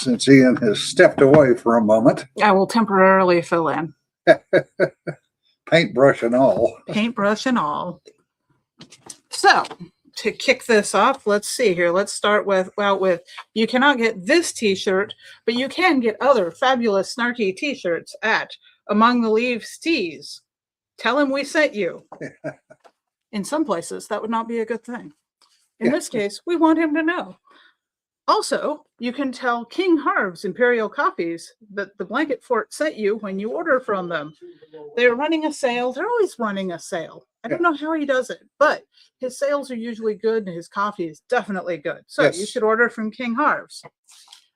since Ian has stepped away for a moment. I will temporarily fill in. Paintbrush and all. Paintbrush and all. So, to kick this off, let's see here. Let's start with you cannot get this t-shirt, but you can get other fabulous snarky t-shirts at Among the Leaves Tees. Tell him we sent you. In some places, that would not be a good thing. In this case, we want him to know. Also, you can tell King Harv's Imperial Coffees that the Blanket Fort sent you when you order from them. They're running a sale. They're always running a sale. I don't know how he does it, but his sales are usually good and his coffee is definitely good. So you should order from King Harv's.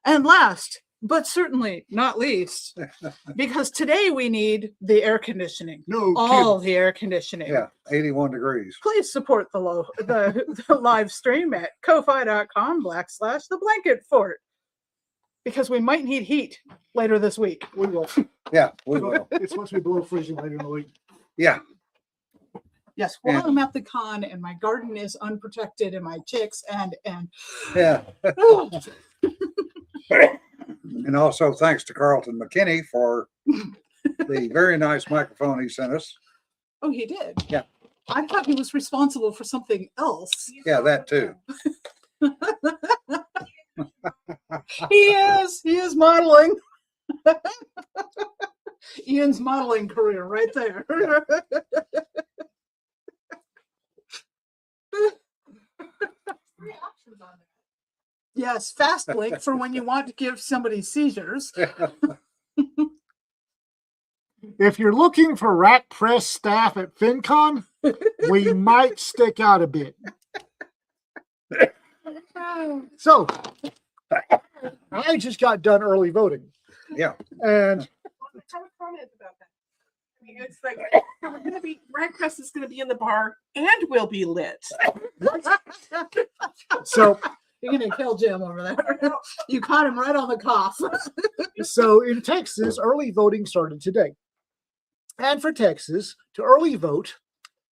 And last, but certainly not least, because today we need the air conditioning. The air conditioning. Yeah, 81 degrees. Please support the live stream at ko-fi.com/the blanket fort, because we might need heat later this week. We will. Yeah, we will. It's supposed to be below freezing later in the week. Yeah. Yes, while I'm at the con and my garden is unprotected and my chicks and yeah. And also thanks to Carlton McKinney for the very nice microphone he sent us. Oh, he did? Yeah. I thought he was responsible for something else. Yeah, that too. He is modeling. Ian's modeling career right there. Yes, fast blink for when you want to give somebody seizures. If you're looking for rack press staff at FinCon, we might stick out a bit. So, I just got done early voting. Yeah. And I have a comment about that. I mean, it's like we're going to be rack press is going to be in the bar and will be lit. so You're going to kill Jim over there. You caught him right on the cough. So in Texas, early voting started today. And for Texas, to early vote,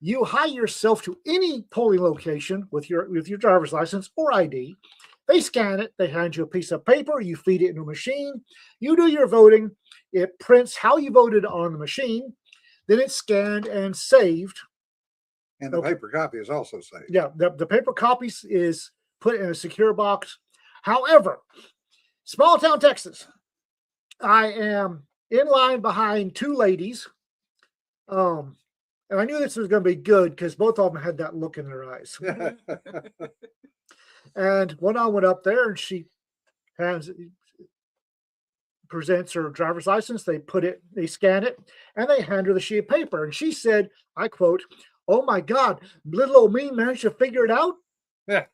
you hire yourself to any polling location with your driver's license or ID. They scan it. They hand you a piece of paper. You feed it in a machine. You do your voting. It prints how you voted on the machine. Then it's scanned and saved. And the paper copy is also saved. Yeah, the paper copies is put in a secure box. However, small town Texas, I am in line behind two ladies. And I knew this was going to be good because both of them had that look in their eyes. And one I went up there and she presents her driver's license. They scan it, and they hand her the sheet of paper. And she said, I quote, "Oh my God, little old me managed to figure it out." Yeah.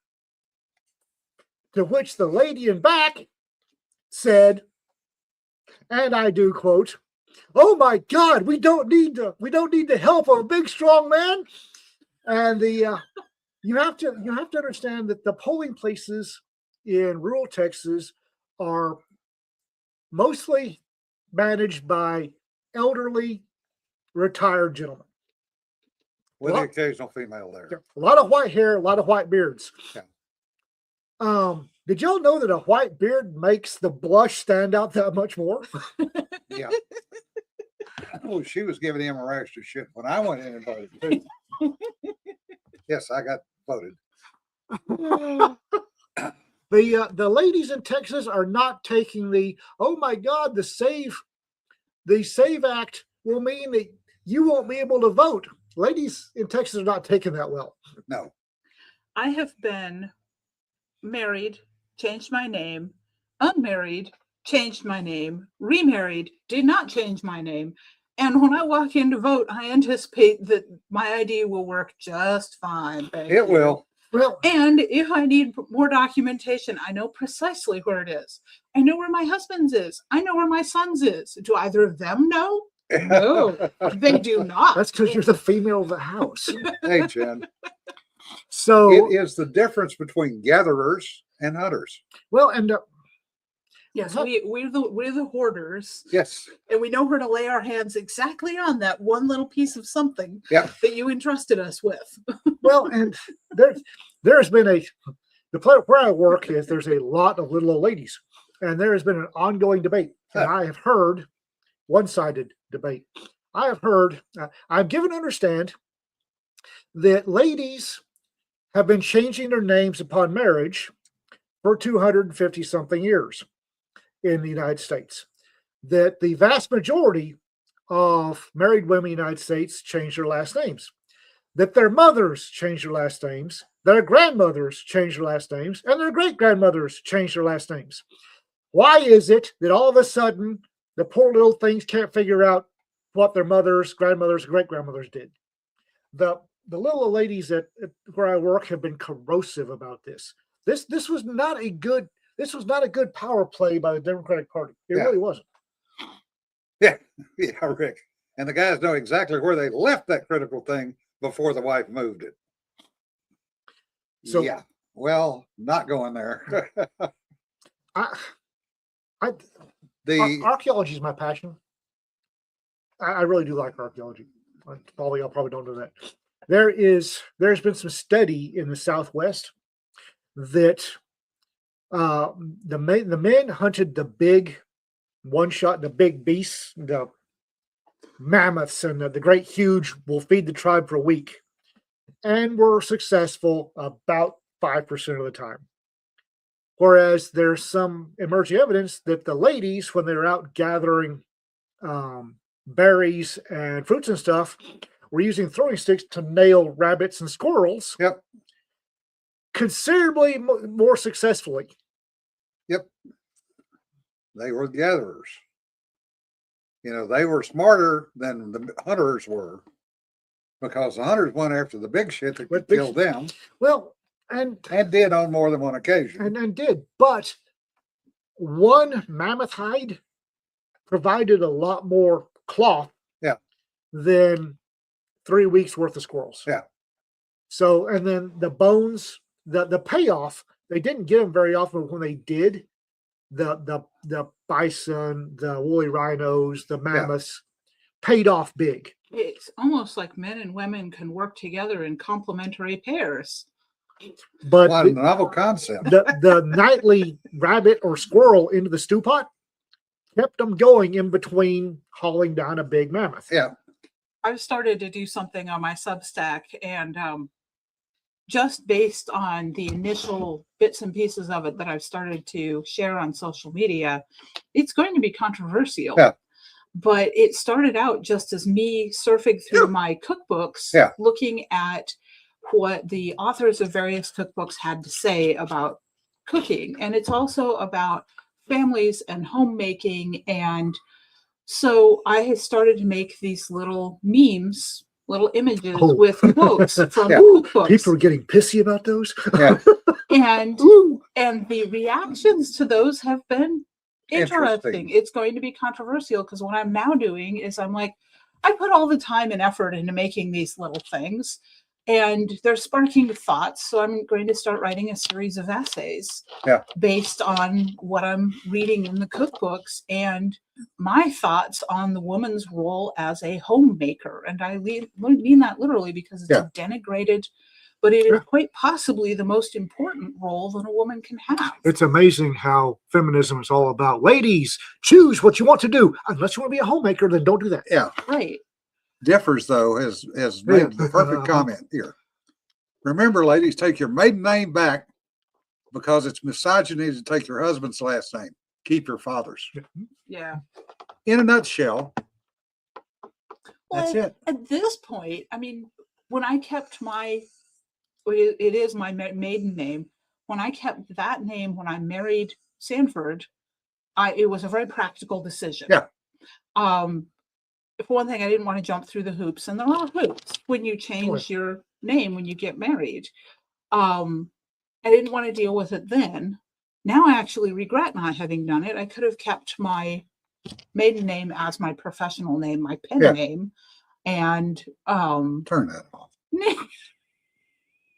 To which the lady in back said, and I do quote, "Oh my God, we don't need the help of a big strong man." And you have to understand that the polling places in rural Texas are mostly managed by elderly retired gentlemen. With the occasional female there. A lot of white hair, a lot of white beards. Yeah. Did y'all know that a white beard makes the blush stand out that much more? Yeah. Oh, she was giving him a rash of shit when I went in and voted too. Yes, I got voted. The ladies in Texas are not taking the, oh my God, the Save Act will mean that you won't be able to vote. Ladies in Texas are not taking that well. No. I have been married, changed my name, unmarried, changed my name, remarried, did not change my name. And when I walk in to vote, I anticipate that my ID will work just fine. It will. Well, and if I need more documentation, I know precisely where it is. I know where my husband's is. I know where my son's is. Do either of them know? No, they do not. That's because you're the female of the house. Hey, Jen. So it is the difference between gatherers and hunters. Well, and yes, we're the hoarders. Yes, and we know where to lay our hands exactly on that one little piece of something that you entrusted us with. Well, and there's been the place where I work is there's a lot of little old ladies, and there has been an ongoing debate, and I have heard one-sided debate. I have heard, I'm given to understand that ladies have been changing their names upon marriage for 250 something years in the United States. That the vast majority of married women in the United States change their last names. That their mothers change their last names, their grandmothers change their last names, and their great grandmothers change their last names. Why is it that all of a sudden the poor little things can't figure out what their mothers, grandmothers, great grandmothers did? The little ladies at where I work have been corrosive about this. This was not a good power play by the Democratic Party. It really wasn't. Yeah, Rick. And the guys know exactly where they left that critical thing before the wife moved it. So yeah, well, not going there. Archaeology is my passion. I really do like archaeology. Y'all probably don't know that. There's been some study in the Southwest that the men hunted the big the big beasts, the mammoths, and the great huge will feed the tribe for a week, and were successful about 5% of the time. Whereas there's some emerging evidence that the ladies, when they're out gathering berries and fruits and stuff, were using throwing sticks to nail rabbits and squirrels. Yep. Considerably more successfully. Yep. They were gatherers. You know, they were smarter than the hunters were, because the hunters went after the big shit that could kill them. Well, and did on more than one occasion. And did. But one mammoth hide provided a lot more cloth than 3 weeks worth of squirrels. Yeah. So, and then the bones, the payoff, they didn't get them very often, but when they did, the bison, the woolly rhinos, the mammoths paid off big. It's almost like men and women can work together in complementary pairs. But what a novel concept. The nightly rabbit or squirrel into the stew pot kept them going in between hauling down a big mammoth. Yeah. I've started to do something on my Substack, and just based on the initial bits and pieces of it that I've started to share on social media, it's going to be controversial. Yeah. But it started out just as me surfing through my cookbooks, looking at what the authors of various cookbooks had to say about cooking. And it's also about families and homemaking. And so I had started to make these little memes, little images with quotes from cookbooks. People are getting pissy about those. and the reactions to those have been interesting. It's going to be controversial, because what I'm now doing is I'm like, I put all the time and effort into making these little things, and they're sparking thoughts. So I'm going to start writing a series of essays based on what I'm reading in the cookbooks and my thoughts on the woman's role as a homemaker. And I mean that literally, because it's a denigrated, but it is quite possibly the most important role that a woman can have. It's amazing how feminism is all about, ladies, choose what you want to do. Unless you want to be a homemaker, then don't do that. Yeah. Right. Differs, though, has made the perfect comment here. Remember, ladies, take your maiden name back, because it's misogyny to take your husband's last name. Keep your father's. Yeah. In a nutshell, that's it. At this point, I mean, when I kept it is my maiden name. When I kept that name, when I married Sanford, it was a very practical decision. Yeah. For one thing, I didn't want to jump through the hoops, and there are hoops when you change your name when you get married. I didn't want to deal with it then. Now I actually regret not having done it. I could have kept my maiden name as my professional name, my pen name, and turn that off.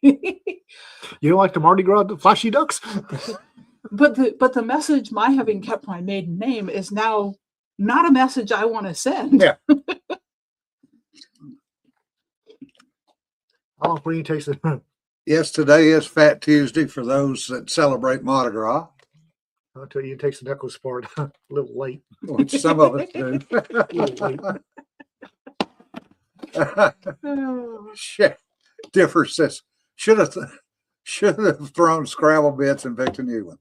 You don't like the Mardi Gras flashy ducks? But the message, my having kept my maiden name, is now not a message I want to send. Yeah. How long will you taste it? Yes, today is Fat Tuesday for those that celebrate Mardi Gras. I'll tell you, it takes the necklace part a little late. Which some of us do. Oh, Shit. Differ says, should have thrown Scrabble bits and picked a new one.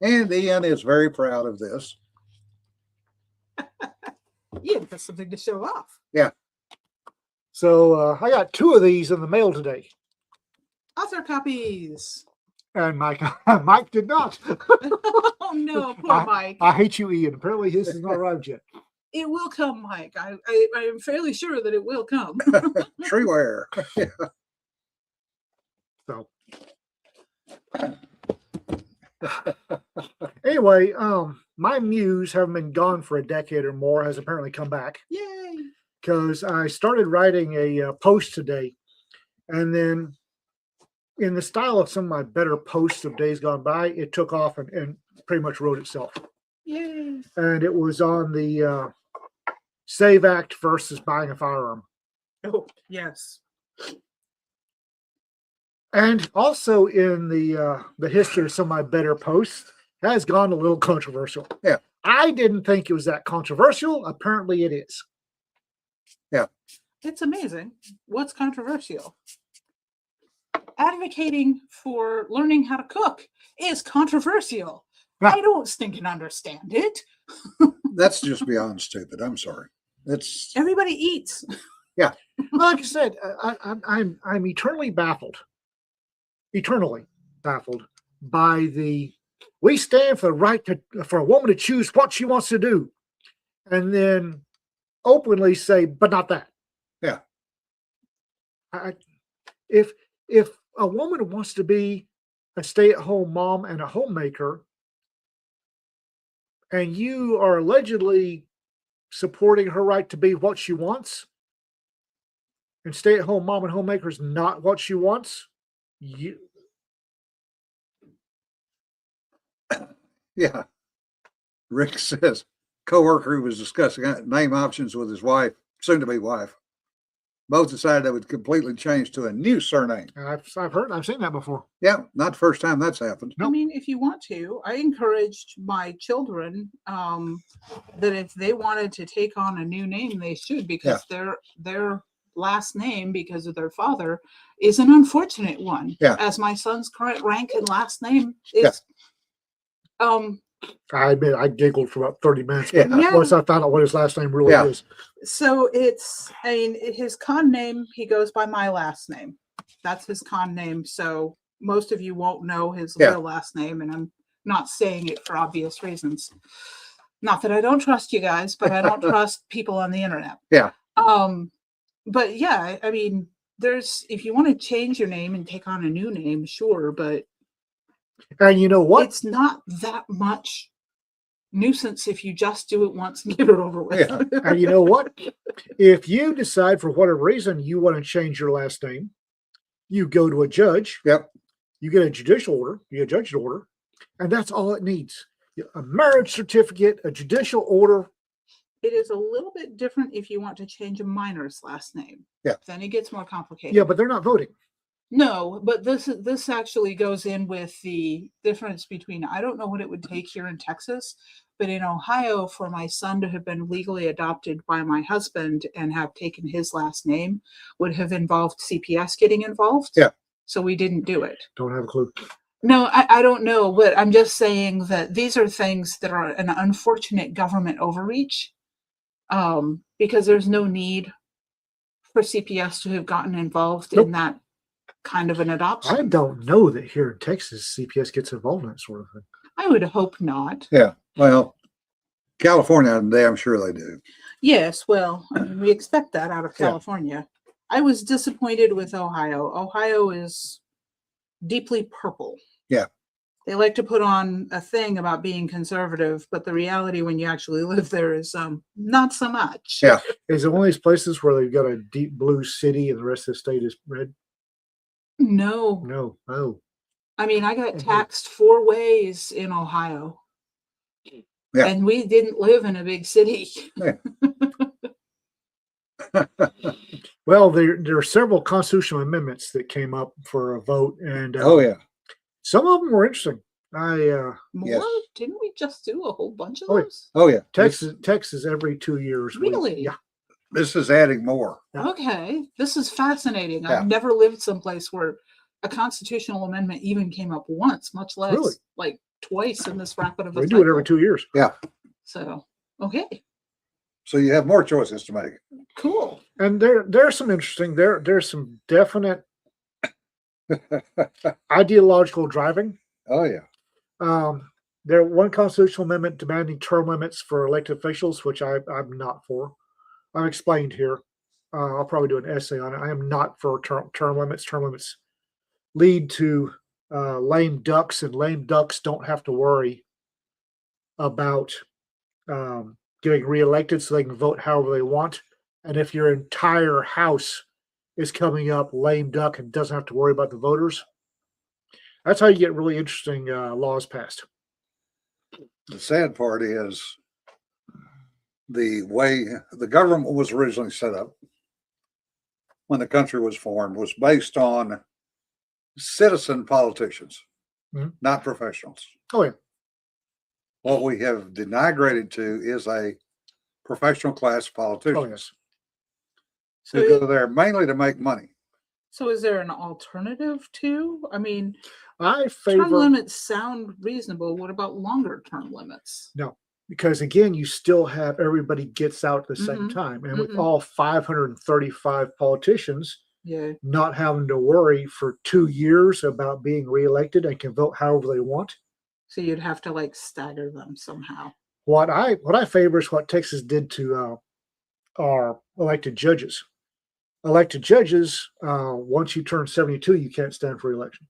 And Ian is very proud of this. Ian has something to show off. So I got 2 of these in the mail today, Author copies. and Mike did not. Oh no, poor Mike. I hate you, Ian. Apparently his has not arrived yet. It will come, Mike. I am fairly sure that it will come. Treeware. So anyway, my muse, having been gone for a decade or more, has apparently come back. Yay! Because I started writing a post today, and then in the style of some of my better posts of days gone by, it took off and pretty much wrote itself. Yay! And it was on the Save Act versus buying a firearm. Oh yes. And also in the history of some of my better posts has gone a little controversial. Yeah. I didn't think it was that controversial. Apparently it is. It's amazing. What's controversial? Advocating for learning how to cook is controversial. I don't stinking understand it. That's just beyond stupid. I'm sorry. It's Everybody eats. Like I said, I'm eternally baffled by we stand for the right for a woman to choose what she wants to do, and then openly say, but not that. Yeah. If a woman wants to be a stay-at-home mom and a homemaker, and you are allegedly supporting her right to be what she wants, and stay-at-home mom and homemaker is not what she wants, yeah. Rick says coworker who was discussing name options with his wife, soon to be wife. Both decided they would completely change to a new surname. I've seen that before. Yeah, not the first time that's happened. I mean, if you want to, I encouraged my children that if they wanted to take on a new name, they should, because their last name, because of their father, is an unfortunate one. Yeah. As my son's current rank and last name is. I admit I giggled for about 30 minutes, but Yeah. once I found out what his last name really Yeah. is. So his con name, he goes by my last name. That's his con name. So most of you won't know his real last name, and I'm not saying it for obvious reasons. Not that I don't trust you guys, but I don't trust people on the internet. Yeah. But yeah, I mean, if you want to change your name and take on a new name, sure, but And you know what? it's not that much nuisance if you just do it once and get it over with. Yeah. And you know what? If you decide for whatever reason you want to change your last name, you go to a judge. Yep. You get a judicial order, you get a judge's order, and that's all it needs. A marriage certificate, a judicial order. It is a little bit different if you want to change a minor's last name. Yeah. Then it gets more complicated. Yeah, but they're not voting. No, but this actually goes in with the difference between, I don't know what it would take here in Texas, but in Ohio, for my son to have been legally adopted by my husband and have taken his last name would have involved CPS getting involved. Yeah. So we didn't do it. Don't have a clue. No, I don't know, but I'm just saying that these are things that are an unfortunate government overreach, because there's no need for CPS to have gotten involved in that kind of an adoption. I don't know that here in Texas CPS gets involved in that sort of thing. I would hope not. Yeah. Well, California, I'm damn sure they do. Yes, well, I mean, we expect that out of Yeah. California. I was disappointed with Ohio. Ohio is deeply purple. Yeah. They like to put on a thing about being conservative, but the reality when you actually live there is not so much. Yeah. Is it one of these places where they've got a deep blue city and the rest of the state is red? No. No. Oh. I mean, I got taxed 4 ways in Ohio. Yeah. And we didn't live in a big city. Well, there are several constitutional amendments that came up for a vote, and Oh yeah. some of them were interesting. More? Yes. Didn't we just do a whole bunch of Oh, yeah. those? Oh, yeah. Texas every 2 years. Really? Yeah. This is adding more. Yeah. Okay, this is fascinating. Yeah. I've never lived someplace where a constitutional amendment even came up once, much less Really? like twice in this rapid of a We do it every cycle. 2 years. So, okay, So you have more choices to make. cool. And there's some interesting, there's some definite ideological driving. Oh, yeah. There one constitutional amendment demanding term limits for elected officials, which I'm not for. I've explained here. I'll probably do an essay on it. I am not for term limits. Term limits lead to lame ducks, and lame ducks don't have to worry about getting reelected, so they can vote however they want. And if your entire house is coming up lame duck and doesn't have to worry about the voters, that's how you get really interesting laws passed. The sad part is the way the government was originally set up when the country was formed was based on citizen politicians, not professionals. Oh, yeah. What we have denigrated to is a professional class of politicians Oh, yes. So, who go there mainly to make money. so is there an alternative to? I mean, I term favor, limits sound reasonable. What about longer term limits? because again, you still have everybody gets out at the same Mhm. time. And with Mhm. all 535 politicians Yeah. not having to worry for 2 years about being reelected and can vote however they want. So you'd have to like stagger them somehow. What I favor is what Texas did to our elected judges. Elected judges, once you turn 72, you can't stand for election.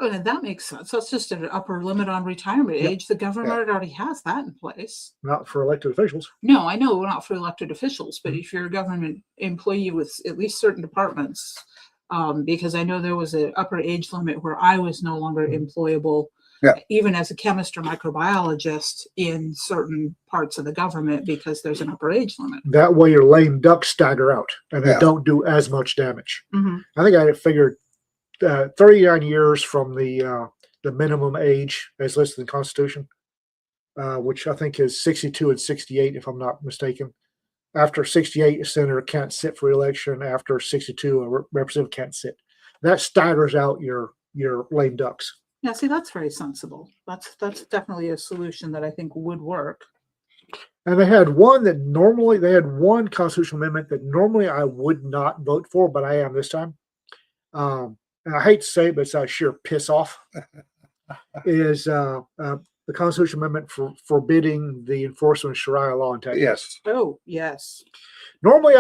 Oh, and that makes sense. That's just an upper limit on retirement Yep. age. The government already has that in place. Not for elected officials. No, I know not for elected officials, but Mhm. if you're a government employee with at least certain departments, because I know there was an upper age limit where I was no longer Mhm. employable, Yeah. even as a chemist or microbiologist in certain parts of the government because there's an upper age limit. That way your lame ducks stagger out and they Yeah. don't do as much damage. Mhm. I think I figured 39 years from the minimum age as listed in the Constitution, which I think is 62 and 68, if I'm not mistaken. After 68, a senator can't sit for election. After 62, a representative can't sit. That staggers out your lame ducks. Yeah, see, that's very sensible. That's definitely a solution that I think would work. And they had one constitutional amendment that normally I would not vote for, but I am this time. And I hate to say it, but it's a sheer piss off. Is the constitutional amendment for forbidding the enforcement of Sharia law in Texas? Yes. Oh, yes. Normally,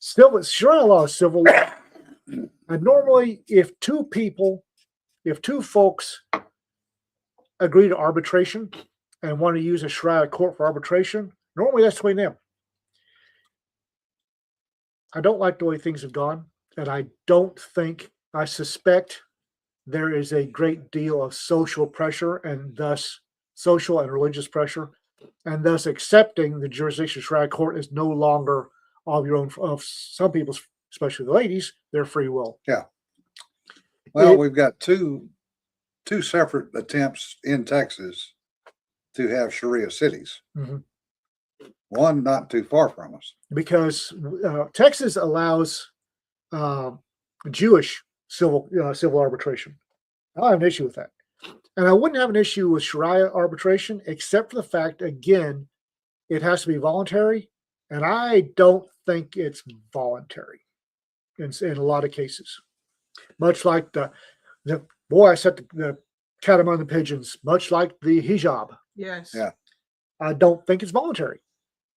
Sharia law is civil law, and normally, if two folks agree to arbitration and want to use a Sharia court for arbitration, normally that's between them. I don't like the way things have gone, and I suspect there is a great deal of social pressure and thus social and religious pressure, and thus accepting the jurisdiction of Sharia court is no longer of your own, of some people's, especially the ladies, their free will. Well, we've got two separate attempts in Texas to have Sharia cities. Mhm. One not too far from us. Because Texas allows Jewish civil arbitration. I don't have an issue with that. And I wouldn't have an issue with Sharia arbitration, except for the fact, again, it has to be voluntary. And I don't think it's voluntary in a lot of cases. Much like I set the cat among the pigeons, much like the hijab. Yes. Yeah. I don't think it's voluntary.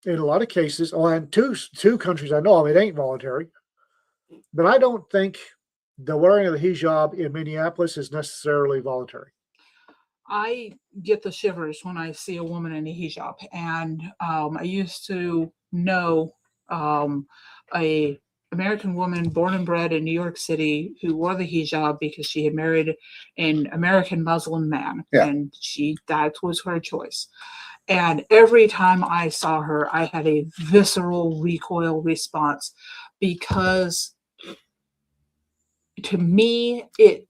In a lot of cases, and two countries I know of, it ain't voluntary. But I don't think the wearing of the hijab in Minneapolis is necessarily voluntary. I get the shivers when I see a woman in a hijab. And I used to know a American woman born and bred in New York City who wore the hijab because she had married an American Muslim man. Yeah. And that was her choice. And every time I saw her, I had a visceral recoil response because to me, it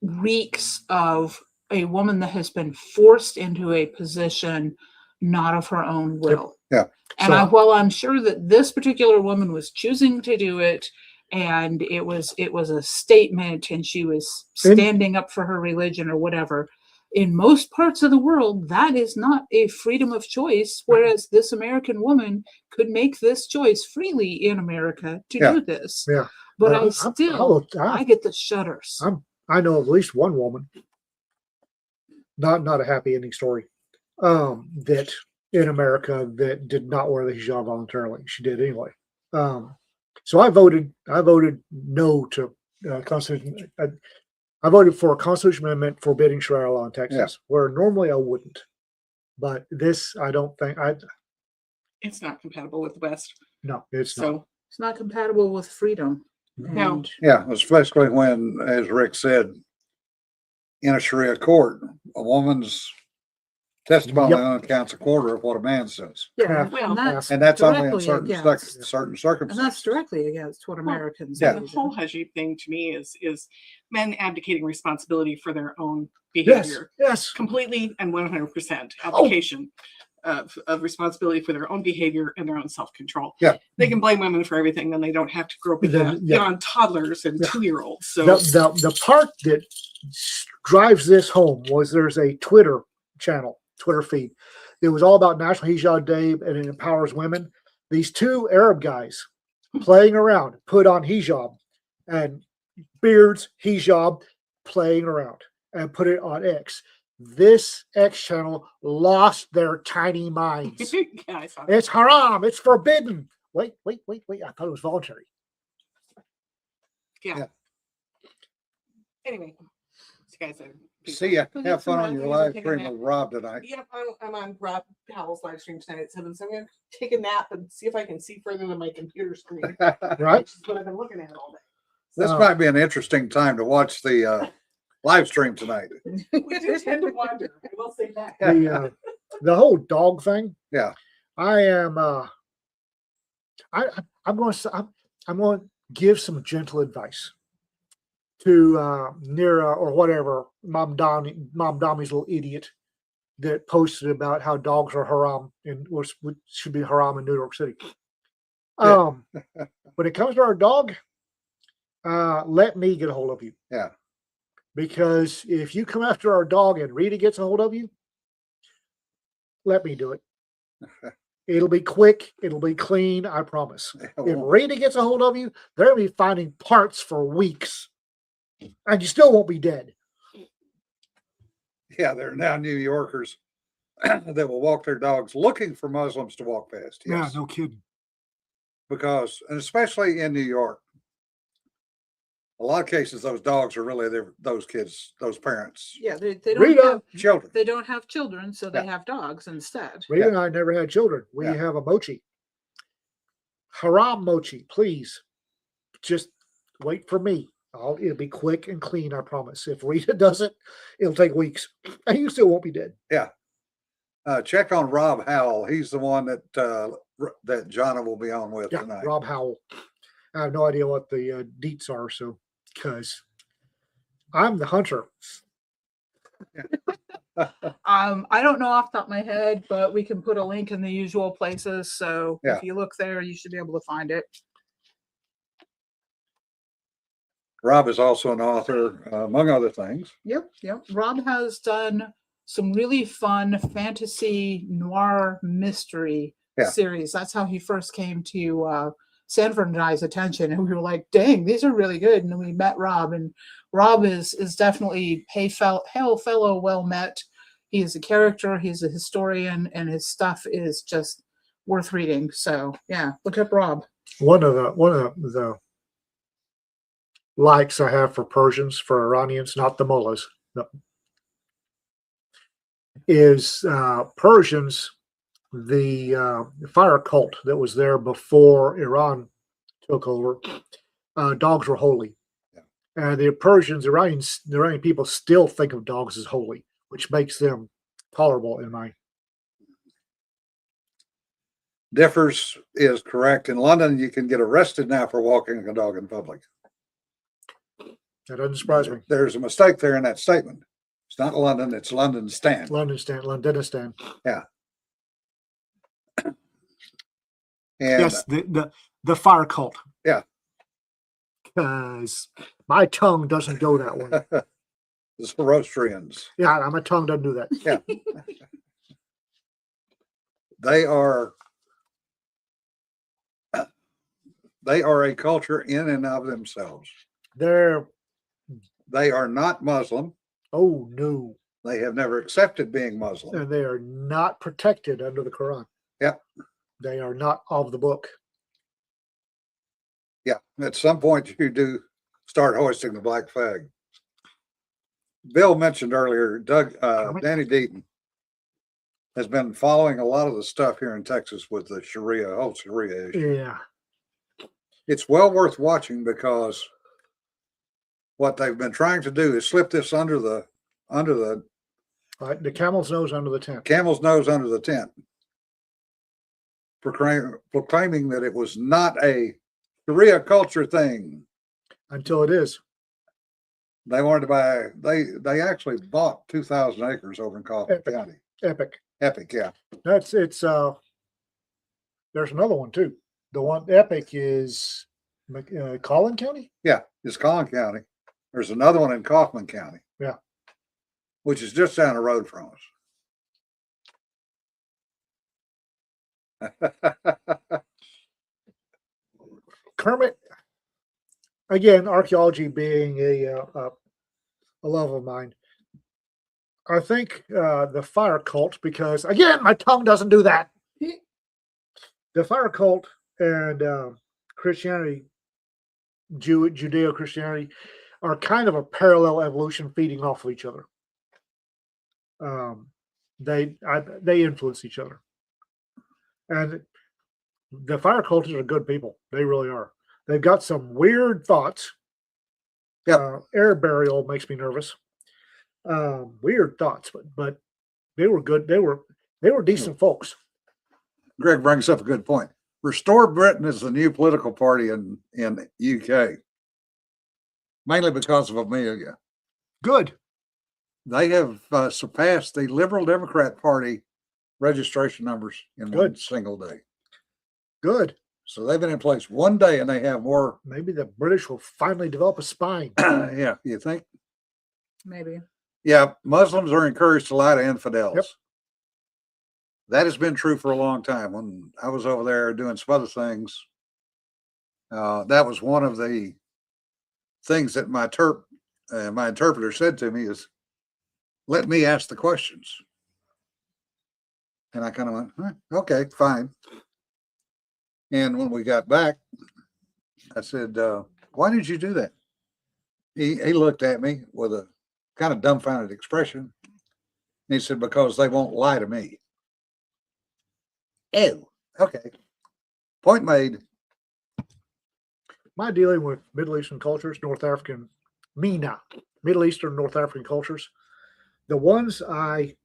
reeks of a woman that has been forced into a position not of her own will. Yeah. And So- while I'm sure that this particular woman was choosing to do it, and it was a statement, and she was standing up for her religion or whatever. In most parts of the world, that is not a freedom of choice, whereas this American woman could make this choice freely in America to Yeah. do this. Yeah. But I I get the shudders. I know of at least one woman, not a happy ending story, that in America that did not wear the hijab voluntarily. She did anyway. So I voted no to Constitution. I voted for a constitutional amendment forbidding Sharia law in Texas, where normally I wouldn't. But this, I don't think It's not compatible with the West. no, it's not. So It's not compatible with freedom. No. And Yeah, especially when, as Rick said, in a Sharia court, a woman's testimony Yep. only counts a quarter of what a man says. yeah, Well, and that's And that's only in directly certain, against, certain and circumstances. that's directly against what Well, Americans yeah. the do. whole hijab thing to me is men abdicating responsibility for their own Yes, behavior. yes. Completely and 100% abdication of responsibility for their own behavior and their own self-control. Yeah. They can blame women for everything, then they don't have to grow up with Then, yeah. on toddlers and Yeah. 2-year-olds. So The part that drives this home was there's a Twitter channel, Twitter feed. It was all about National Hijab Day and it empowers women. These two Arab guys playing around put on hijab and beards, hijab, playing around and put it on X. This X channel lost their tiny minds. yeah, I saw that. It's haram. It's forbidden. Wait. I thought it was voluntary. Yeah. Yeah. Anyway, you guys are See ya. Well, Have that's all fun right. on your We're live taking a stream nap. with Rob tonight. Yep, I'm on Rob Howell's live stream tonight at 7, so I'm gonna take a nap and see if I can see further than my computer screen, Right? which is what I've been looking at all day. This might be an interesting time to watch the live stream tonight. We do tend to wander. I will say that. The whole dog thing. Yeah. I am. I'm going to give some gentle advice to Nira or whatever Mom Dommy's little idiot that posted about how dogs are haram and should be haram in New York City. Yeah. When it comes to our dog, let me get a hold of you. Yeah. Because if you come after our dog and Rita gets a hold of you, let me do it. It'll be quick. It'll be clean. I promise. If Rita gets a hold of you, they'll be finding parts for weeks. And you still won't be dead. Yeah, there are now New Yorkers that will walk their dogs looking for Muslims to walk past. Yes. Yeah, no kidding. Because, and especially in New York, a lot of cases, those dogs are really those kids, those parents' Yeah, they don't Rita. have children. they don't have children, so they Yeah. have dogs instead. Rita and I never had children. We Yeah. have a mochi. Haram mochi, please. Just wait for me. It'll be quick and clean, I promise. If Rita does it, it'll take weeks. And you still won't be dead. Check on Rob Howell. He's the one that that Jonna will be on with Yeah, tonight. Rob Howell. I have no idea what the deets are, so because I'm the hunter. I don't know off the top of my head, but we can put a link in the usual places. So Yeah. if you look there, you should be able to find it. Rob is also an author, among other things. Yep. Rob has done some really fun fantasy noir mystery Yeah. series. That's how he first came to Sanford and I's attention, and we were like, "Dang, these are really good." And then we met Rob, and Rob is definitely hail fellow, well met. He is a character. He's a historian, and his stuff is just worth reading. So yeah, look up Rob. One of the likes I have for Persians, for Iranians, not the mullahs, is Persians, the fire cult that was there before Iran took over. Dogs were holy. Yeah. And the Iranian people still think of dogs as holy, which makes them tolerable in my. Differs is correct. In London, you can get arrested now for walking a dog in public. That doesn't surprise me. There's a mistake there in that statement. It's not London, it's Londonistan. Londonistan. And Yes, the fire cult. Yeah. Because my tongue doesn't go that way. the Zoroastrians, Yeah, my tongue doesn't do that. they are a culture in and of themselves. They are not Muslim. Oh no. They have never accepted being Muslim. And they are not protected under the Quran. Yep. They are not of the book. Yeah. At some point, you do start hoisting the black flag. Bill mentioned earlier, Danny Deaton has been following a lot of the stuff here in Texas with the whole Sharia issue. Yeah. It's well worth watching because what they've been trying to do is slip this under the The camel's nose under the tent. camel's nose under the tent, proclaiming that it was not a Sharia culture thing. Until it is. They wanted to buy. They actually bought 2,000 acres over in Kaufman County. Epic. Epic, yeah. There's another one too. The one Epic is Collin County? Yeah, it's Collin County. There's another one in Kaufman County. Yeah. Which is just down the road from us. Kermit, again, archaeology being a love of mine. I think the fire cult, because again, my tongue doesn't do that. The fire cult and Christianity, Judeo-Christianity, are kind of a parallel evolution, feeding off of each other. They influence each other, and the fire cultures are good people. They really are. They've got some weird thoughts. Yeah, air burial makes me nervous. Weird thoughts, but they were good. They were decent folks. Greg brings up a good point. Restore Britain is the new political party in UK, mainly because of Amelia. Good. They have surpassed the Liberal Democrat Party registration numbers in one single day. Good. So they've been in place one day and they have more. Maybe the British will finally develop a spine. Yeah, you think? Maybe. Yeah, Muslims are encouraged to lie to infidels. Yep. That has been true for a long time. When I was over there doing some other things, that was one of the things that my interpreter said to me is, let me ask the questions. And I kind of went, okay, fine. And when we got back, I said, why did you do that? He looked at me with a kind of dumbfounded expression. And he said, because they won't lie to me. Oh, okay. Point made. My dealing with Middle Eastern cultures, Middle Eastern, North African cultures, the ones I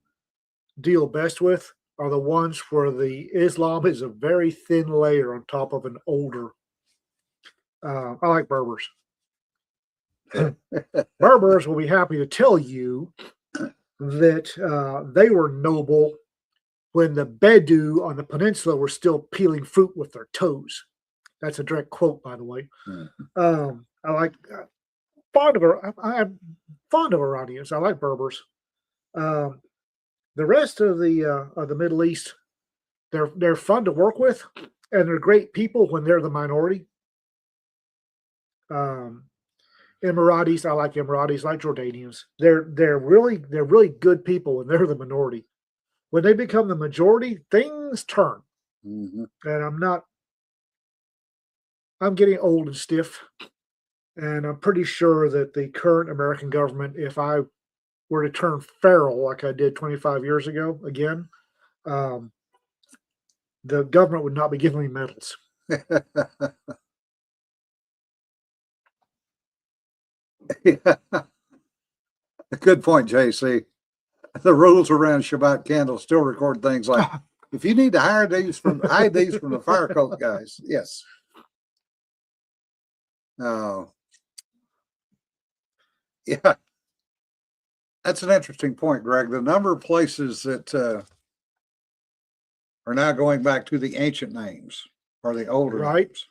deal best with are the ones where the Islam is a very thin layer on top of an older. I like Berbers. Berbers will be happy to tell you that they were noble when the Bedou on the peninsula were still peeling fruit with their toes. That's a direct quote, by the way. I'm fond of Iranians. I like Berbers. The rest of the Middle East, they're fun to work with, and they're great people when they're the minority. Emiratis, I like Emiratis, like Jordanians. They're really good people when they're the minority. When they become the majority, things turn. Mm-hmm. And I'm getting old and stiff, and I'm pretty sure that the current American government, if I were to turn feral like I did 25 years ago again, the government would not be giving me medals. Good point, JC. The rules around Shabbat candles still record things like, if you need to hide these from the fire cult guys, yes. Yeah. That's an interesting point, Greg. The number of places that are now going back to the ancient names or the older Right. names.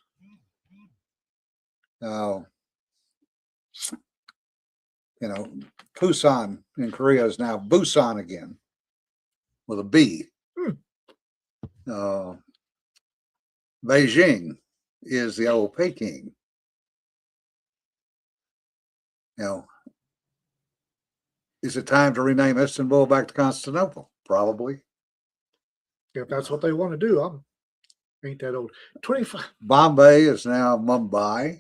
Uh, Busan in Korea is now Busan again with a B. Uh, Beijing is the old Peking. Is it time to rename Istanbul back to Constantinople? Probably. If that's what they want to do, I'm ain't that old. 25. Bombay is now Mumbai.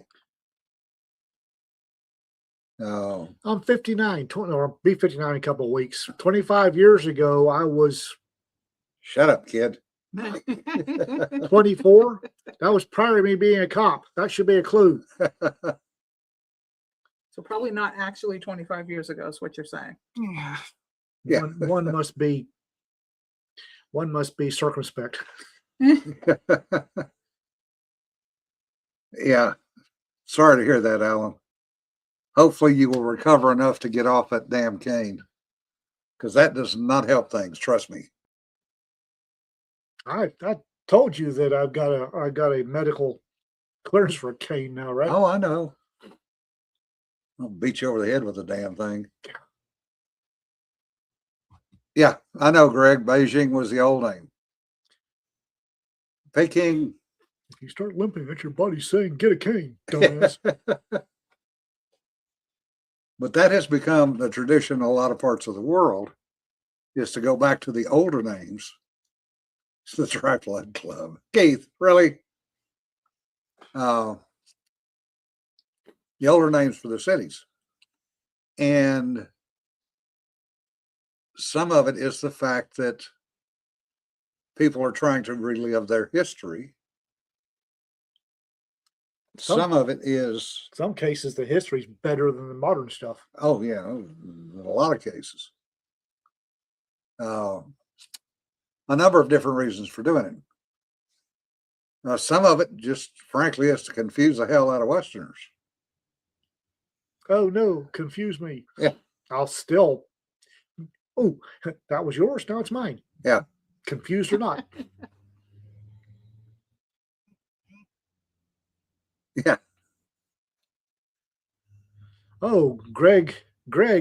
I'm 59, 20, or I'll be 59 in a couple of weeks. 25 years ago, I was Shut up, kid. 24. That was prior to me being a cop. That should be a clue. So probably not actually 25 years ago is what you're saying. Yeah. One must be circumspect. Yeah. Sorry to hear that, Alan. Hopefully you will recover enough to get off that damn cane, because that does not help things. Trust me. I told you that I got a medical clearance for a cane now, right? Oh, I know. I'll beat you over the head with the damn thing. Yeah, I know, Greg. Beijing was the old name. Peking. If you start limping, that's your body saying, "Get a cane, dumbass." But that has become the tradition in a lot of parts of the world, is to go back to the older names. It's the Trifling Club. Keith, really? The older names for the cities. And some of it is the fact that people are trying to relive their history. Some of it is, Some cases, the history's better than the modern stuff. oh yeah, in a lot of cases. A number of different reasons for doing it. Some of it just, frankly, is to confuse the hell out of Westerners. Oh no, confuse me. Yeah. I'll still. Oh, that was yours. Now it's mine. Yeah. Confused or not. Yeah. Oh, Greg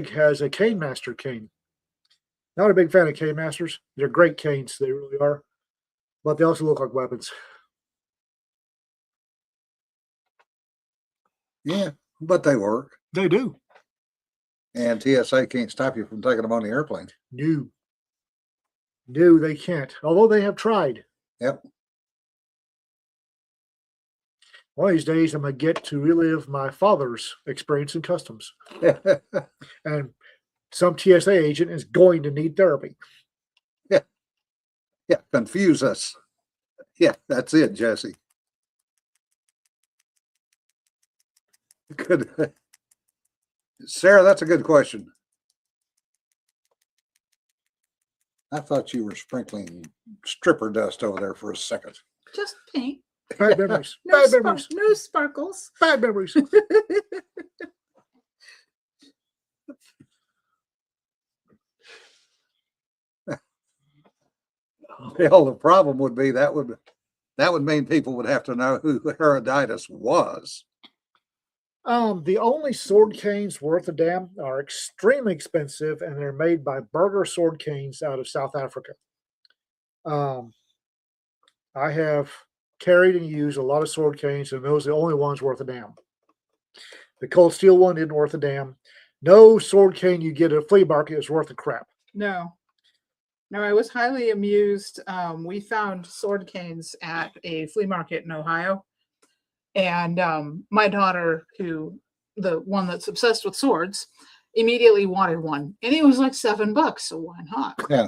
has a cane master cane. Not a big fan of cane masters. They're great canes. They really are. But they also look like weapons. Yeah, but they work. They do. And TSA can't stop you from taking them on the airplane. No. No, they can't. Although they have tried. Yep. One of these days, I'm going to get to relive my father's experience in customs. And some TSA agent is going to need therapy. Yeah, confuse us. Yeah, that's it, Jesse. Good. Sarah, that's a good question. I thought you were sprinkling stripper dust over there for a second. Just paint. Bad memories. No, Bad memories. no sparkles. Bad memories. Well, the problem would be that would mean people would have to know who Herodotus was. The only sword canes worth a damn are extremely expensive, and they're made by Burger Sword Canes out of South Africa. I have carried and used a lot of sword canes, and those are the only ones worth a damn. The cold steel one isn't worth a damn. No sword cane you get at a flea market is worth a crap. No. No, I was highly amused. We found sword canes at a flea market in Ohio. And my daughter, the one that's obsessed with swords, immediately wanted one. And it was like $7, so why not? Yeah.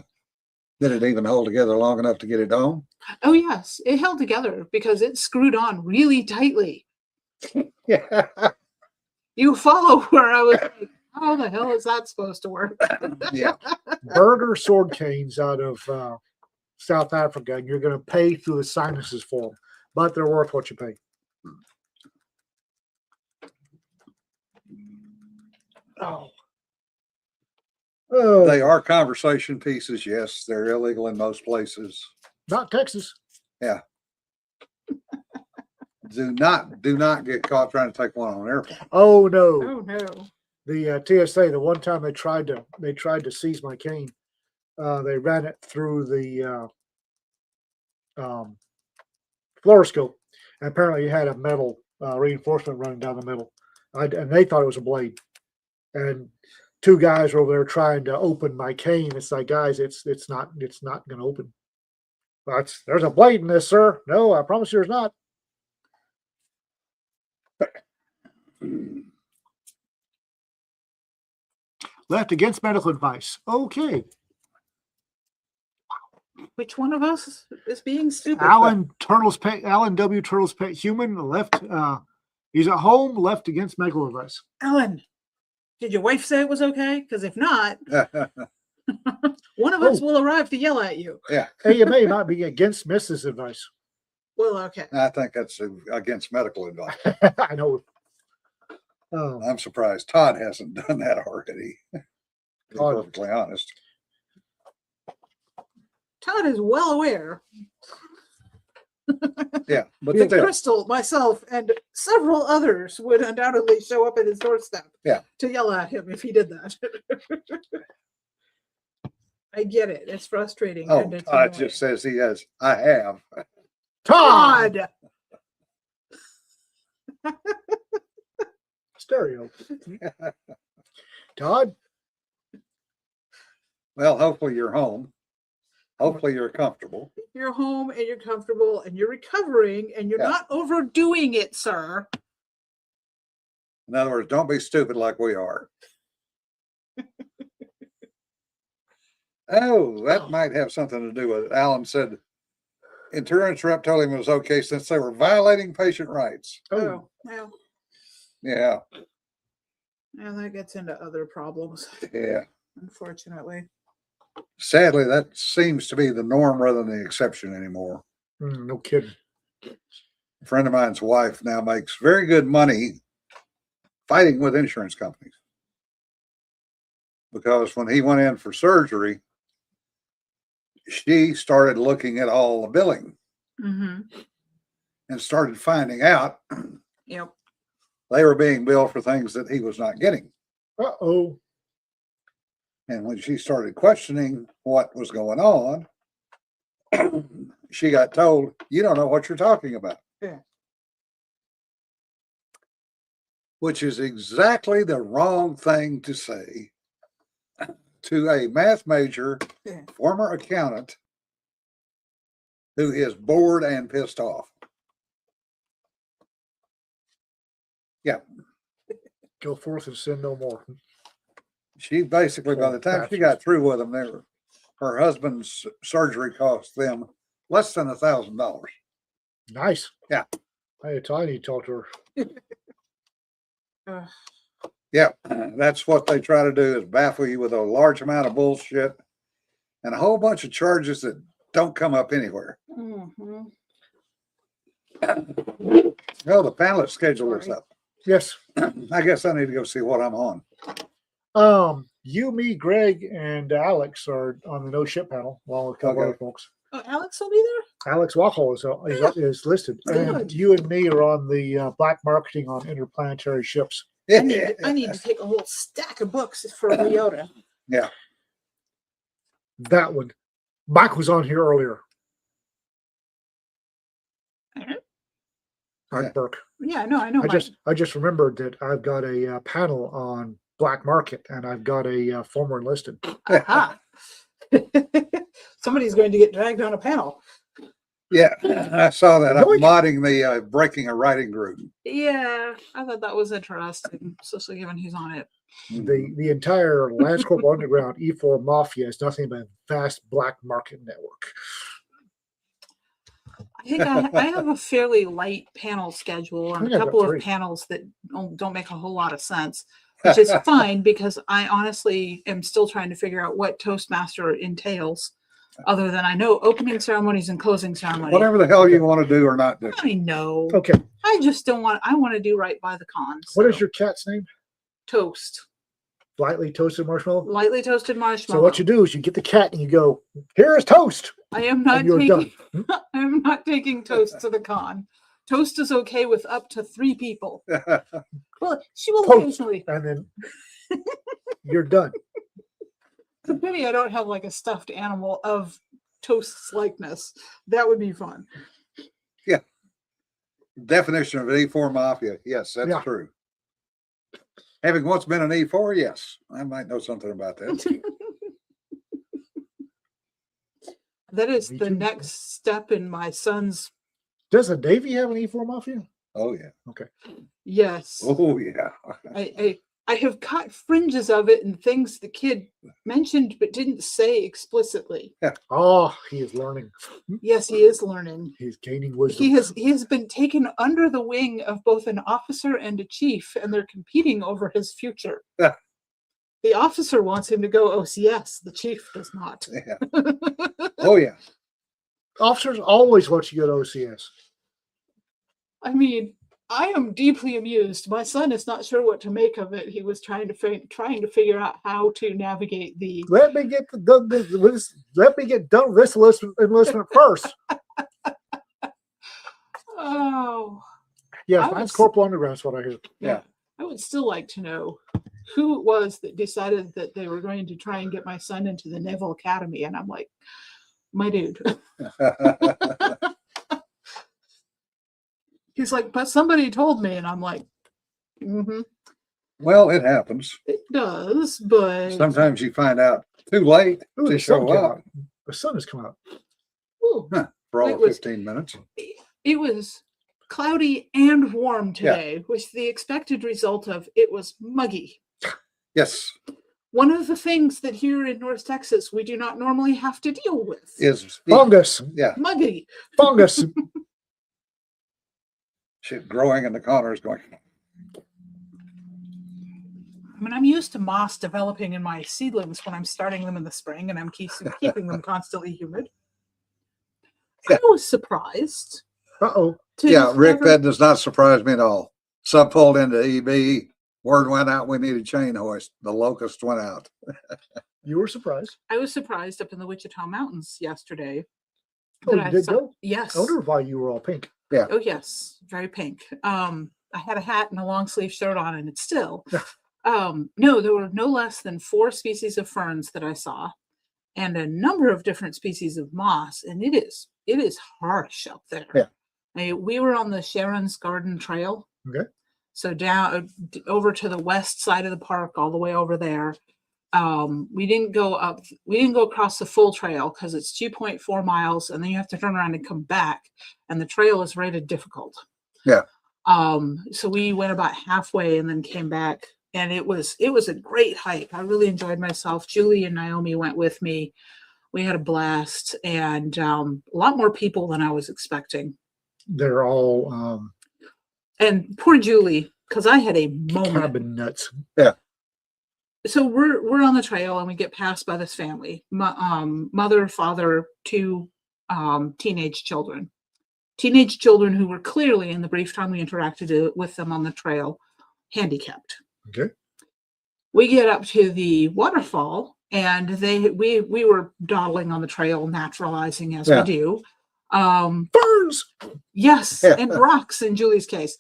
Did it even hold together long enough to get it on? Oh, yes. It held together because it screwed on really tightly. Yeah. You follow where I was like, how the hell is that supposed to work? Yeah. Burger sword canes out of South Africa, and you're going to pay through the sinuses for them, but they're worth what you pay. Oh. Oh, They are conversation pieces. Yes, they're illegal in most places. not Texas. Do not get caught trying to take one on an airplane. Oh no. Oh no. The TSA, the one time they tried to seize my cane, they ran it through the fluoroscope, and apparently it had a metal reinforcement running down the middle, and they thought it was a blade. And two guys were over there trying to open my cane. It's like, guys, it's not going to open. But there's a blade in this, sir. No, I promise you, there's not. Left against medical advice. Okay. Which one of us is being stupid? Alan W. Turtle's pet human left. He's at home. Left against medical advice. Alan, did your wife say it was okay? Because if not, one of us will arrive to yell at you. AMA might be against Mrs. advice. Well, okay. I think that's against medical advice. I know. Oh, I'm surprised Todd hasn't done that already. To be Todd. perfectly honest. Todd is well aware Yeah, but that still, Crystal, myself, and several others would undoubtedly show up at his doorstep to yell at him if he did that. I get it. It's frustrating. oh, and it's Todd annoying. just says he has. I have. Todd. Todd! Stereo. Todd. Well, hopefully you're home. Hopefully you're comfortable. You're home and you're comfortable and you're recovering and you're Yeah. not overdoing it, sir. In other words, don't be stupid like we are. Oh, that might have something to do with it. Alan said insurance rep told him it was okay since they were violating patient rights. Oh, Well, Yeah, now that gets into other problems, yeah. unfortunately. Sadly, that seems to be the norm rather than the exception anymore. no kidding. A friend of mine's wife now makes very good money fighting with insurance companies. Because when he went in for surgery, she started looking at all the billing Mm-hmm. and started finding out Yep. they were being billed for things that he was not getting. Uh-oh. And when she started questioning what was going on, she got told, "You don't know what you're talking about." Yeah. Which is exactly the wrong thing to say to a math major, Yeah. former accountant, who is bored and pissed off. Yeah. Go forth and sin no more. She basically, by the time she got through with them, her husband's surgery cost them less than $1,000. Nice. Yeah. I need to talk to her. Yeah, that's what they try to do, is baffle you with a large amount of bullshit and a whole bunch of charges that don't come up anywhere. Mm-hmm. Well, the panelist schedule is Sorry. up. Yes. I guess I need to go see what I'm on. You, me, Greg, and Alex are on the no ship panel, along with a couple Okay. other folks. Oh, Alex will be there? Alex Wachol is listed, and Good. you and me are on the black marketing on interplanetary ships. I need to take a whole stack of books for Leota. That one. Mike was on here earlier. Mhm. Mike Yeah. Burke. Yeah, no, I know. I just remembered that I've got a panel on black market, and I've got a former enlisted. Aha. Somebody's going to get dragged on a panel. Yeah, I saw that. I'm Yoink. modding the breaking a writing group. Yeah, I thought that was interesting, especially given he's on it. The entire Lance Corporal Underground E4 Mafia is nothing but a vast black market network. I think I have a fairly light panel schedule and I a got couple of three. panels that don't make a whole lot of sense, which is fine because I honestly am still trying to figure out what Toastmaster entails, other than I know opening ceremonies and closing ceremonies. Whatever the hell you want to do or not do. I know. Okay. I just don't want. I want to do right by the cons. What is so. your cat's name? Toast? Lightly toasted marshmallow. Lightly toasted marshmallow. So what you do is you get the cat and you go, "Here is toast," I am not and you're taking. done. I am not taking toast to the con. Toast is okay with up to 3 people. Well, she will Toast. occasionally. And then you're done. It's a pity I don't have like a stuffed animal of Toast's likeness. That would be fun. Definition of an E4 mafia. Yes, that's Yeah. true. Having once been an E4, yes, I might know something about that. That is Me the too. next step in my son's. Does the Navy have an E4 Mafia? Oh yeah. Yes. Oh yeah. I have caught fringes of it and things the kid mentioned but didn't say explicitly. Oh, he is learning. Yes, he is learning. He's gaining wisdom. He has been taken under the wing of both an officer and a chief, and they're competing over his future. Yeah. The officer wants him to go OCS. The chief does not. Yeah. Oh yeah. Officers always let you go to OCS. I mean, I am deeply amused. My son is not sure what to make of it. He was trying to figure out how to navigate the. Let me get done this enlistment first. Oh, Yeah, I mine's was- Corporal Underground is what I hear. Yeah. I would still like to know who it was that decided that they were going to try and get my son into the Naval Academy, and I'm like, my dude. He's like, but somebody told me, and I'm like, Well, it happens. it does, but Sometimes you find out too late Ooh, to the sun show came up out. The sun has come out. ooh, for all It of was- 15 minutes. it was cloudy and warm today, with the expected result of it was muggy. Yes, One of the things that here in North Texas we do not normally have to deal with. is Fungus. yeah, Muggy. Fungus. shit growing in the corners going. I mean, I'm used to moss developing in my seedlings when I'm starting them in the spring, and I'm keeping them constantly humid. Yeah. I was surprised. Uh-oh. To Yeah, Rick, discover- that does not surprise me at all. Sub pulled into EB. Word went out. We needed chain hoist. The locust went out. You were surprised. I was surprised up in the Wichita Mountains yesterday. Oh, that you I did saw- go? Yes. I wonder why you were all pink. Oh yes, very pink. I had a hat and a long sleeve shirt on, and it's still. No, there were no less than 4 species of ferns that I saw, and a number of different species of moss, and it is harsh up there. Yeah. We were on the Sharon's Garden Trail. Okay. So down over to the west side of the park, all the way over there. We didn't go across the full trail because it's 2.4 miles, and then you have to turn around and come back, and the trail is rated difficult. Yeah. So we went about halfway and then came back, and it was a great hike. I really enjoyed myself. Julie and Naomi went with me. We had a blast, and a lot more people than I was expecting. They're all And poor Julie, because I had a moment. cabin nuts. So we're on the trail, and we get passed by this family, mother, father, 2 teenage children who were clearly, in the brief time we interacted with them on the trail, handicapped. Okay. We get up to the waterfall, and we were dawdling on the trail, naturalizing as Yeah. we do. Burns. Yes, Yeah. and rocks in Julie's case.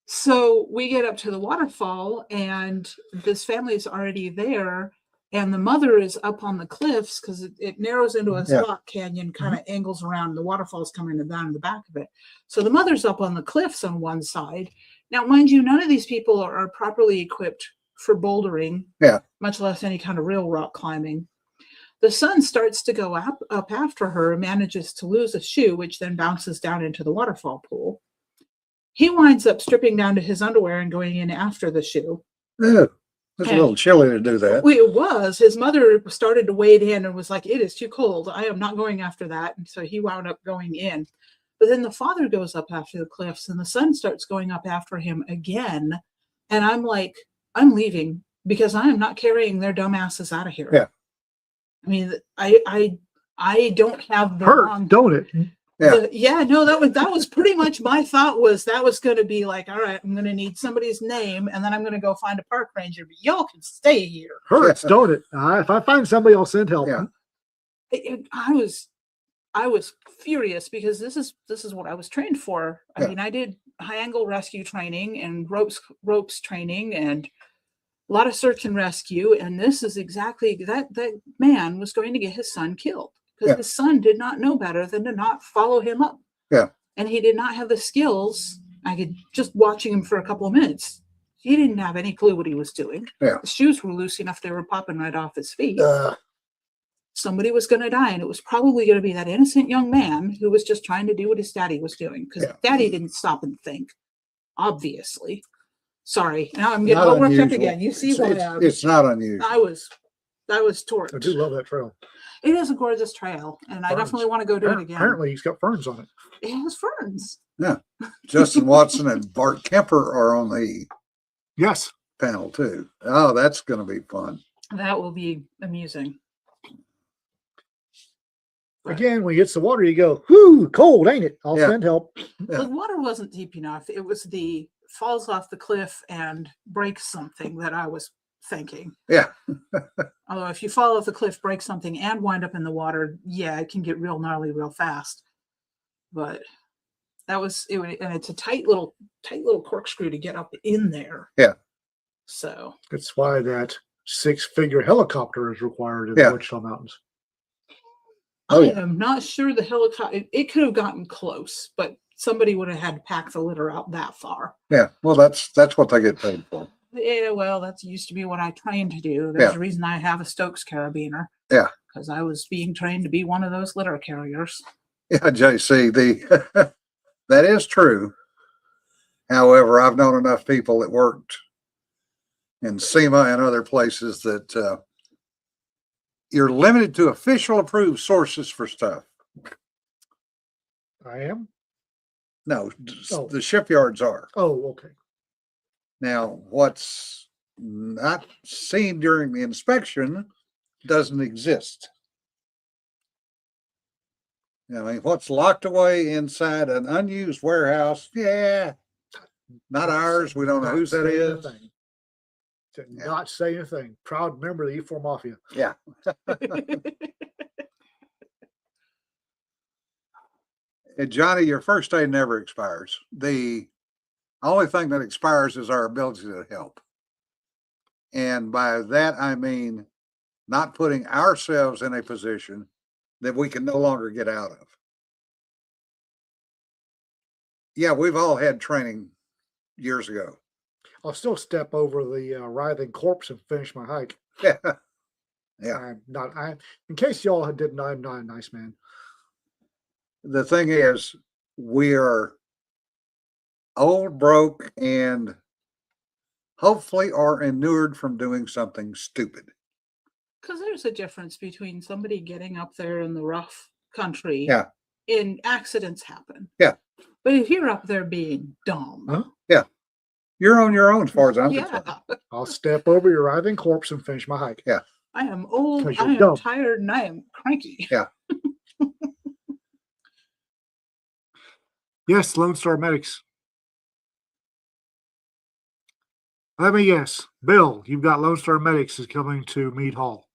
So we get up to the waterfall, and this family is already there, and the mother is up on the cliffs because it narrows into a Yeah. slot canyon, kind of angles around, and the waterfall's coming down in the back of it. So the mother's up on the cliffs on one side. Now, mind you, none of these people are properly equipped for bouldering, Yeah. much less any kind of real rock climbing. The son starts to go up after her and manages to lose a shoe, which then bounces down into the waterfall pool. He winds up stripping down to his underwear and going in after the shoe. Yeah, it's a little chilly to do that. Well, it was. His mother started to wade in and was like, "It is too cold. I am not going after that." And so he wound up going in. But then the father goes up after the cliffs, and the son starts going up after him again. And I'm like, I'm leaving because I am not carrying their dumbasses out of here. Yeah. I mean, I don't have the Hurt, long. don't it? Yeah. Yeah, no, that was pretty much my thought was that was going to be like, all right, I'm going to need somebody's name and then I'm going to go find a park ranger, but y'all can stay here. Hurts, don't it? If I find somebody, I'll send help. Yeah. I was furious because this is what I was trained for. I Yeah. mean, I did high angle rescue training and ropes training and a lot of search and rescue, and this is exactly that man was going to get his son killed because Yeah. his son did not know better than to not follow him up. Yeah. And he did not have the skills. I could just watching him for a couple of minutes. He didn't have any clue what he was doing. Yeah. The shoes were loose enough; they were popping right off his feet. Somebody was going to die, and it was probably going to be that innocent young man who was just trying to do what his daddy was doing because Yeah. daddy didn't stop and think. Obviously, sorry. Now I'm getting Not all worked up unusual. again. You see why It's not unusual. I was torqued. I do love that trail. It is a gorgeous trail, and I Ferns. definitely want to go do it again. Apparently, he's got ferns on it. It has ferns. Justin Watson and Bart Kemper are on the Yes. panel too. Oh, that's going to be fun. That will be amusing. Again, when he hits the water, you go, whoo, cold, ain't it? I'll Yeah. send help. Yeah. The water wasn't deep enough. It was the falls off the cliff and breaks something that I was thinking. Yeah. Although if you fall off the cliff, break something, and wind up in the water, yeah, it can get real gnarly real fast. But that was it, and it's a tight little corkscrew to get up in there. Yeah. So That's why that 6-figure helicopter is required in Yeah. the Wichita Mountains. Oh, I yeah. am not sure the helicopter. It could have gotten close, but somebody would have had to pack the litter out that far. Yeah. Well, that's what they get paid for. Yeah, well, that used to be what I trained to do. There's Yeah. a reason I have a Stokes carabiner. Yeah. Because I was being trained to be one of those litter carriers. Yeah, JC, that is true. However, I've known enough people that worked in SEMA and other places that you're limited to official approved sources for stuff. I am? No, Oh. the shipyards are. Oh, okay. Now, what's not seen during the inspection doesn't exist. I mean, what's locked away inside an unused warehouse? Yeah, not ours. We don't know whose that is. Did not say anything. Proud member of the E4 Mafia. Yeah. And Johnny, your first aid never expires. The only thing that expires is our ability to help. And by that, I mean not putting ourselves in a position that we can no longer get out of. Yeah, we've all had training years ago. I'll still step over the writhing corpse and finish my hike. Yeah. Yeah. I'm not. In case y'all didn't know, I'm not a nice man. The thing is, we are old, broke, and hopefully are inured from doing something stupid. Because there's a difference between somebody getting up there in the rough country. Yeah. And accidents happen. Yeah. But if you're up there being dumb. Huh? You're on your own as far as I'm concerned. Yeah. I'll step over your writhing corpse and finish my hike. Yeah. I am old, 'Cause I you're am dumb. tired, and I am cranky. Yeah. Yes, Lone Star Medics. Let me guess. Bill, you've got Lone Star Medics is coming to Meade Hall.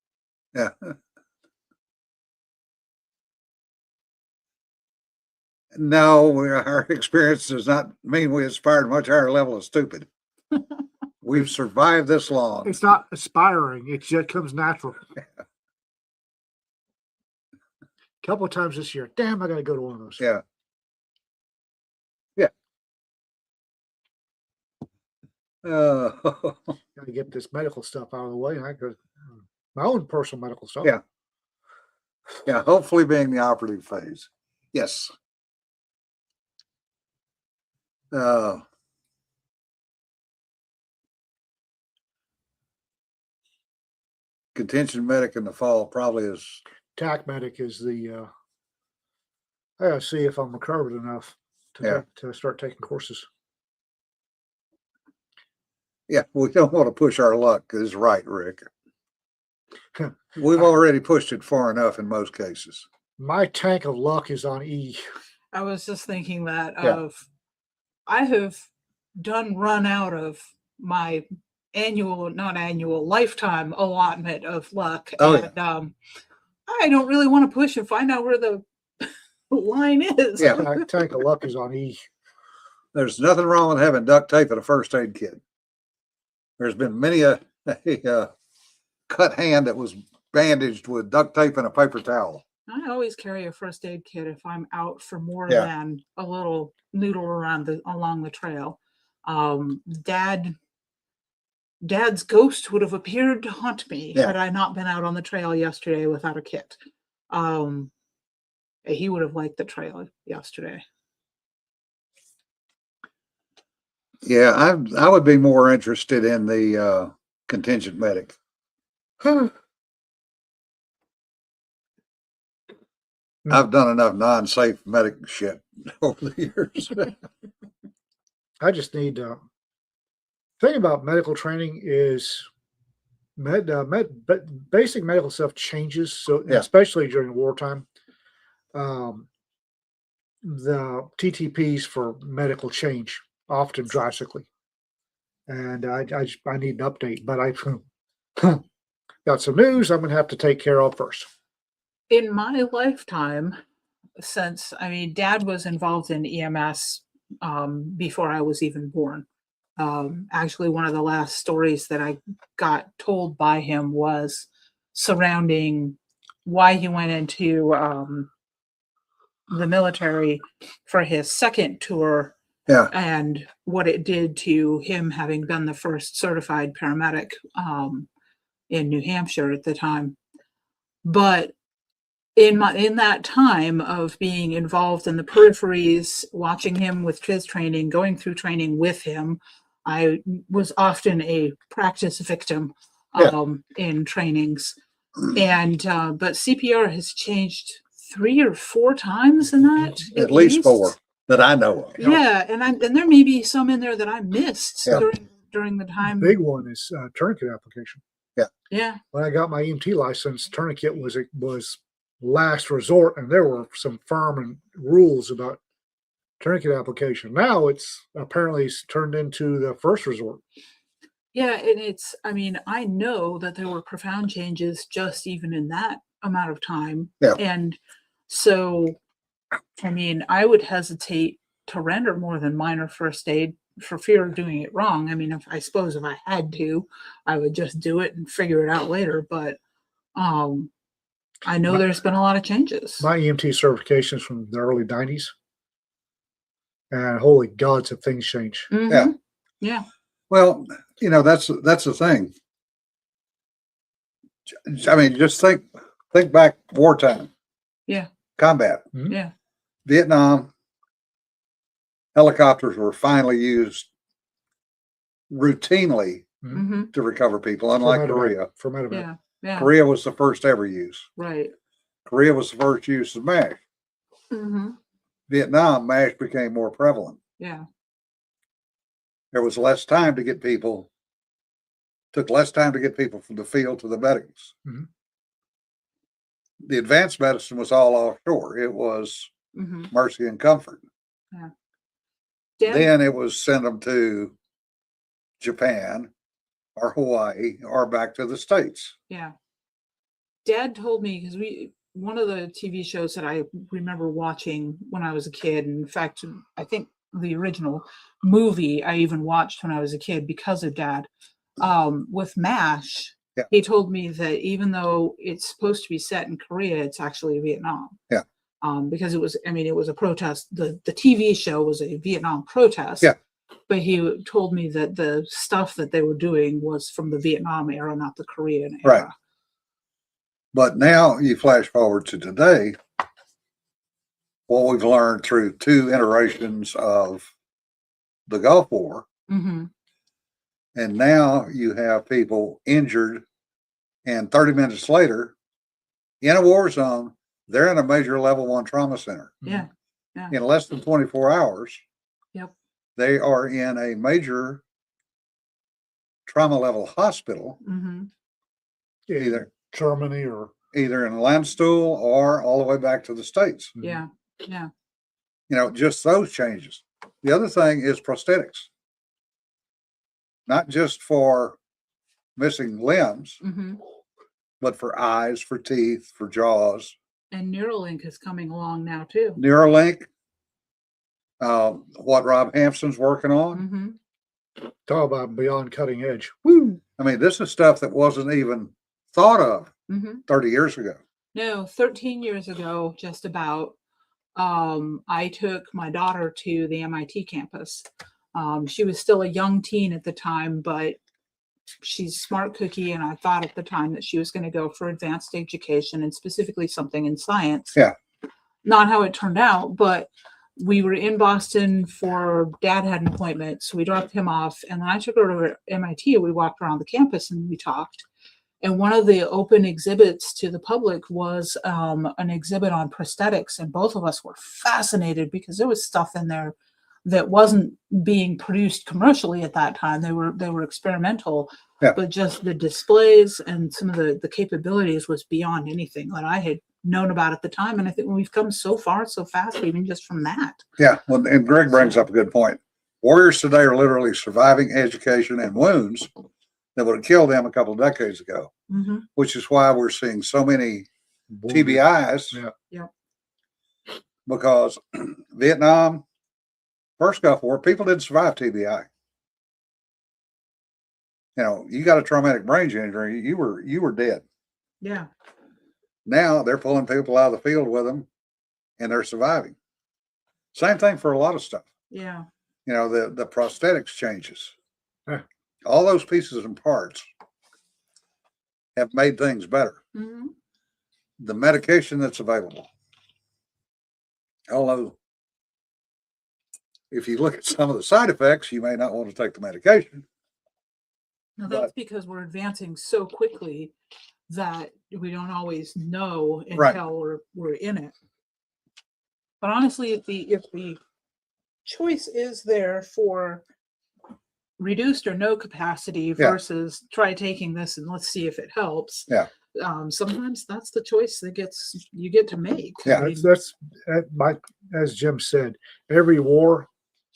Yeah. No, our experience does not mean we aspire to much higher level of stupid. We've survived this long. It's not aspiring. It just comes natural. A couple of times this year. Damn, I got to go to one of those. Yeah. Yeah. Got to get this medical stuff out of the way. And I go my own personal medical stuff. Yeah. Yeah. Hopefully being the operative phase. Yes. Contention medic in the fall probably is. TAC medic is the. I got to see if I'm recovered enough to start taking courses. Yeah, we don't want to push our luck. Is right, Rick. We've already pushed it far enough in most cases. My tank of luck is on E. I was just thinking that Yeah. I have run out of my lifetime allotment of luck. Oh, yeah. And I don't really want to push and find out where the line is. Yeah. Tank of luck is on E. There's nothing wrong with having duct tape and a first aid kit. There's been many a cut hand that was bandaged with duct tape and a paper towel. I always carry a first aid kit if I'm out for more Yeah. than a little noodle along the trail. Dad's ghost would have appeared to haunt me Yeah. had I not been out on the trail yesterday without a kit. He would have liked the trail yesterday. Yeah, I would be more interested in the contingent medic. I've done enough non-safe medic shit over the years. I just need thing about medical training is basic medical stuff changes. So Yeah. especially during wartime, the TTPs for medical change often drastically, and I need an update. But I got some news I'm going to have to take care of first. In my lifetime, Dad was involved in EMS before I was even born. Actually, one of the last stories that I got told by him was surrounding why he went into the military for his second tour. Yeah. And what it did to him having been the first certified paramedic in New Hampshire at the time. But in that time of being involved in the peripheries, watching him with his training, going through training with him, I was often a practice victim in trainings. And but CPR has changed 3 or 4 times in that. At least 4 that I know of. Yeah, and there may be some in there that I missed during the time. Big one is tourniquet application. Yeah. When I got my EMT license, tourniquet was last resort, and there were some firm rules about tourniquet application. Now it's apparently turned into the first resort. Yeah, and I know that there were profound changes just even in that amount of time. Yeah. And so, I would hesitate to render more than minor first aid for fear of doing it wrong. I suppose if I had to, I would just do it and figure it out later. But I know there's been a lot of changes. My EMT certifications from the early 90s. And holy gods, have things changed. Mm-hmm. Yeah. Yeah. Well, that's the thing. Just think back wartime. Yeah. Combat. Mm-hmm. Yeah. Vietnam, helicopters were finally used routinely Mm-hmm. to recover people, unlike Korea. For medevac. Yeah. Yeah. Korea was the first ever use. Right. Korea was the first use of MASH. Mm-hmm. Vietnam, MASH became more prevalent. Yeah. There was less time to get people, took less time to get people from the field to the medics. Mm-hmm. The advanced medicine was all offshore. It was Mm-hmm. mercy and comfort. Yeah. Then it was send them to Japan or Hawaii or back to the States. Yeah. Dad told me, because one of the TV shows that I remember watching when I was a kid, and in fact, I think the original movie I even watched when I was a kid because of Dad, with MASH, Yeah. He told me that even though it's supposed to be set in Korea, it's actually Vietnam. Yeah. Because it was a protest. The TV show was a Vietnam protest. Yeah. But he told me that the stuff that they were doing was from the Vietnam era, not the Korean era. Right. But now you flash forward to today, what we've learned through 2 iterations of the Gulf War. Mm-hmm. And now you have people injured, and 30 minutes later, in a war zone, they're in a major level 1 trauma center. Yeah. In less than 24 hours, Yep. they are in a major trauma level hospital, Mm-hmm. either Germany or in Landstuhl or all the way back to the States. Yeah. Yeah. You know, just those changes. The other thing is prosthetics, not just for missing limbs, Mm-hmm. but for eyes, for teeth, for jaws. And Neuralink is coming along now too. Neuralink, what Rob Hampson's working on. Mm-hmm. Talk about beyond cutting edge. Woo! I mean, this is stuff that wasn't even thought of Mm-hmm. 30 years ago. No, 13 years ago, just about, I took my daughter to the MIT campus. She was still a young teen at the time, but she's a smart cookie, and I thought at the time that she was going to go for advanced education and specifically something in science. Yeah. Not how it turned out, but we were in Boston for Dad had an appointment, so we dropped him off, and then I took her to MIT. We walked around the campus and we talked. And one of the open exhibits to the public was an exhibit on prosthetics, and both of us were fascinated because there was stuff in there that wasn't being produced commercially at that time. They were experimental, Yeah. but just the displays and some of the capabilities was beyond anything that I had known about at the time. And I think we've come so far so fast, even just from that. Yeah. Well, and Greg brings up a good point. Warriors today are literally surviving education and wounds that would have killed them a couple of decades ago, Mm-hmm. which is why we're seeing so many TBIs. Yeah. Yeah. Because Vietnam, first Gulf War, people didn't survive TBI. You know, you got a traumatic brain injury, you were dead. Yeah. Now they're pulling people out of the field with them, and they're surviving. Same thing for a lot of stuff. Yeah. You know, the prosthetics changes. Yeah. All those pieces and parts have made things better. Mm-hmm. The medication that's available. Although, if you look at some of the side effects, you may not want to take the medication. Now that's because we're advancing so quickly that we don't always know Right. until we're in it. But honestly, if the choice is there for reduced or no capacity Yeah. versus try taking this and let's see if it helps. Yeah. Sometimes that's the choice that you get to make. Yeah. I mean, That's as Jim said, every war,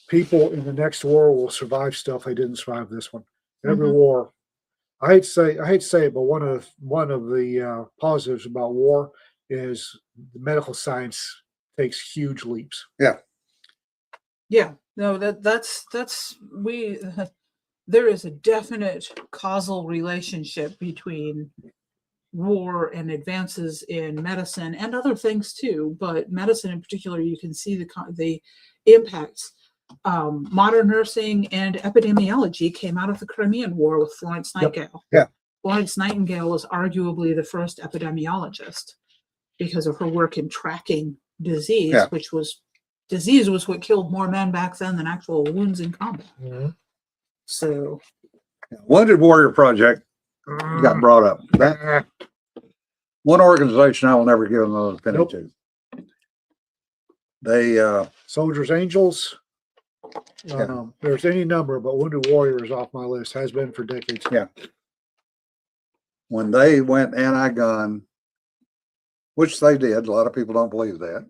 people in the next war will survive stuff they didn't survive this one. Every Mhm. war. I hate to say it, but one of the positives about war is the medical science takes huge leaps. yeah, no, that's we there is a definite causal relationship between war and advances in medicine and other things too, but medicine in particular, you can see the impacts. Modern nursing and epidemiology came out of the Crimean War with Florence Yep. Nightingale. Yeah. Florence Nightingale was arguably the first epidemiologist because of her work in tracking disease, Yeah. which was disease was what killed more men back then than actual wounds in combat. So Wounded Warrior Project got brought up. That one organization I will never give another penny Nope. to. They Soldiers, Angels. Yeah. There's any number, but Wounded Warrior is off my list. Has been for decades. Yeah. When they went anti-gun, which they did, a lot of people don't believe that.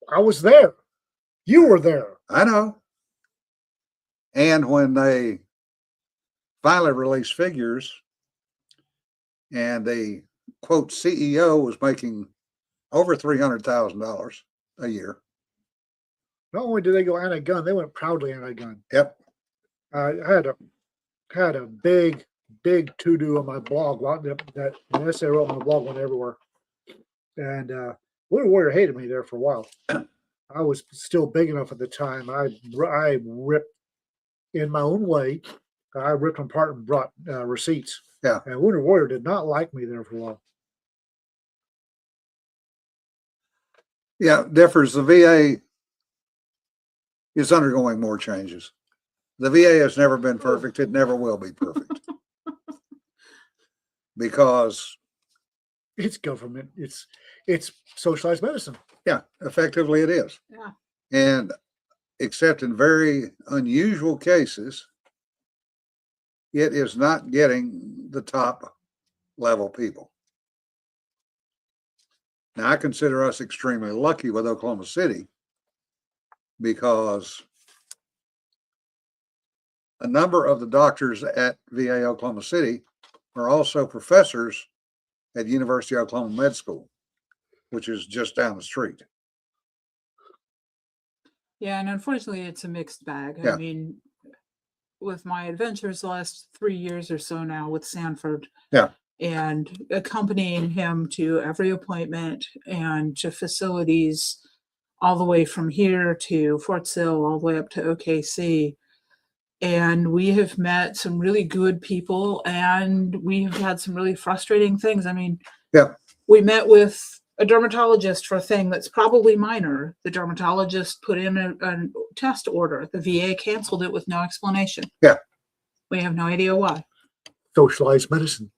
I was there. You were there. I know. And when they finally released figures, and the quote CEO was making over $300,000 a year. Not only did they go anti-gun, they went proudly anti-gun. Yep. I had a big to-do on my blog. That essay I wrote on my blog went everywhere. And Wounded Warrior hated me there for a while. I was still big enough at the time. I ripped in my own way. I ripped them apart and brought receipts. Yeah. And Wounded Warrior did not like me there for a while. Yeah, differs. The VA is undergoing more changes. The VA has never been perfect. It never will be perfect. Because It's government. It's socialized medicine. yeah, effectively it is. yeah. And except in very unusual cases, it is not getting the top level people. Now, I consider us extremely lucky with Oklahoma City because a number of the doctors at VA Oklahoma City are also professors at University of Oklahoma Med School, which is just down the street. Yeah, and unfortunately, it's a mixed bag. Yeah. I mean, with my adventures the last 3 years or so now with Sanford, Yeah. and accompanying him to every appointment and to facilities all the way from here to Fort Sill, all the way up to OKC. And we have met some really good people, and we have had some really frustrating things. I mean, Yeah. we met with a dermatologist for a thing that's probably minor. The dermatologist put in a test order. The VA canceled it with no explanation. Yeah. We have no idea why. Socialized medicine.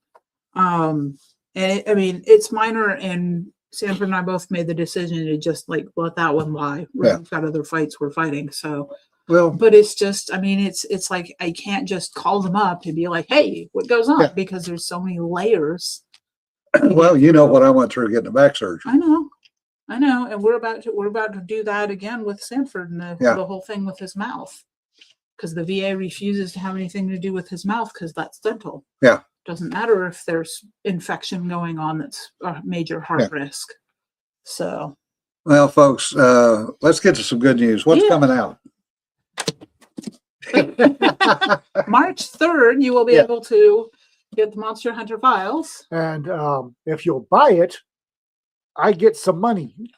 And I mean, it's minor, and Sanford and I both made the decision to just like let that one lie. Yeah. We've got other fights we're fighting. So, Well, but it's just, I mean, it's like I can't just call them up to be like, hey, what goes on? Yeah. Because there's so many layers. well, you know what I went through getting a back surgery. I know, and we're about to do that again with Sanford and Yeah. the whole thing with his mouth, because the VA refuses to have anything to do with his mouth because that's dental. Yeah. Doesn't matter if there's infection going on that's a major heart risk. So, Well, folks, let's get to some good news. What's Yeah. coming out? March 3rd, you will be Yeah. able to get the Monster Hunter files. And if you'll buy it, I get some money.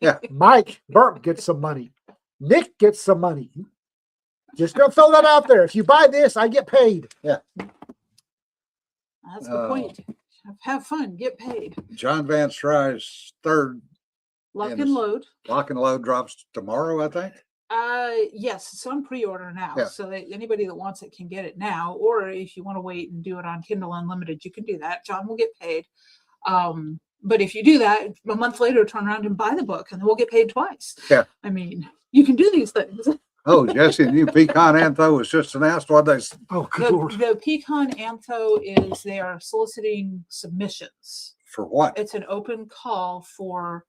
Yeah. Mike Burke gets some money. Nick gets some money. Just gonna throw that out there. If you buy this, I get paid. That's the point. Have fun, get paid. John Van Stry's third Lock And and it's- load. lock and load drops tomorrow, I think. Yes, it's on pre-order now, Yeah. so that anybody that wants it can get it now. Or if you want to wait and do it on Kindle Unlimited, you can do that. John will get paid. But if you do that, a month later, turn around and buy the book, and then we'll get paid twice. Yeah. I mean, you can do these things. Oh, Jesse, the new Pecan Antho was just announced. What they Oh, good Lord. The Pecan Antho is they are soliciting submissions. for what? It's an open call for.